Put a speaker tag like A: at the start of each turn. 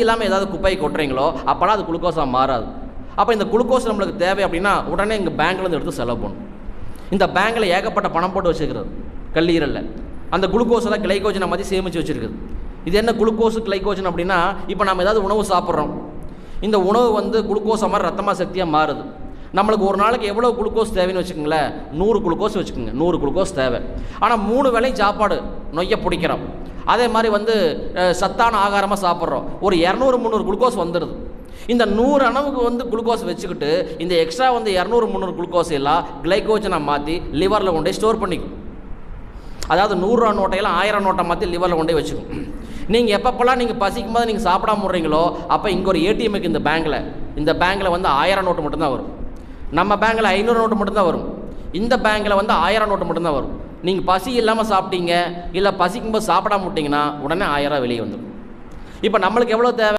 A: இல்லாமல் ஏதாவது குப்பையை கொட்டுறீங்களோ அப்போலாம் அது குளுக்கோஸாக மாறாது. அப்போ இந்த குளுக்கோஸ் நம்மளுக்கு தேவை அப்படின்னா உடனே இங்கே பேங்க்லேருந்து எடுத்து செலவு பண்ணணும். இந்த பேங்கில் ஏகப்பட்ட பணம் போட்டு வச்சுக்கிறது கல்லீரலில் அந்த குளுக்கோஸ் எல்லாம் கிளைக்கோஜனை மாதிரி சேமித்து வச்சுருக்குது. இது என்ன குளுக்கோஸு கிளைக்கோஜன் அப்படின்னா, இப்போ நம்ம ஏதாவது உணவு சாப்பிட்றோம், இந்த உணவு வந்து குளுக்கோஸை மாதிரி ரத்தமாக சக்தியாக மாறுது. நம்மளுக்கு ஒரு நாளைக்கு எவ்வளோ குளுக்கோஸ் தேவைன்னு வச்சுக்கோங்களேன், 100 குளுக்கோஸ் வச்சுக்கோங்க, 100 குளுக்கோஸ் தேவை. ஆனால் 3 வேளையும் சாப்பாடு நொய்ய பிடிக்கிறோம், அதே மாதிரி வந்து சத்தான ஆகாரமாக சாப்பிட்றோம், ஒரு 200-300 குளுக்கோஸ் வந்துடுது. இந்த 100 அளவுக்கு வந்து குளுக்கோஸ் வச்சுக்கிட்டு இந்த எக்ஸ்ட்ரா வந்து 200-300 குளுக்கோஸ் எல்லாம் கிளைக்கோஜனை மாற்றி லிவரில் கொண்டே ஸ்டோர் பண்ணிக்கும். அதாவது 100 ரூபா நோட்டையெல்லாம் 1000 நோட்டை மாற்றி லிவரில் கொண்டே வச்சுக்கும். நீங்கள் எப்பப்பெல்லாம் நீங்கள் பசிக்கும் போது நீங்கள் சாப்பிடாம விட்றீங்களோ அப்போ இங்கே ஒரு ஏடிஎம் இருக்குது. இந்த பேங்கில் வந்து 1000 நோட்டு மட்டும்தான் வரும். நம்ம பேங்கில் 500 நோட்டு மட்டும்தான் வரும். இந்த பேங்கில் வந்து 1000 நோட்டு மட்டும்தான் வரும். நீங்கள் பசி இல்லாமல் சாப்பிட்டீங்க, இல்லை பசிக்கும்போது சாப்பிடாம விட்டிங்கன்னா உடனே 1000 வெளியே வந்துடும். இப்போ நம்மளுக்கு எவ்வளோ தேவை?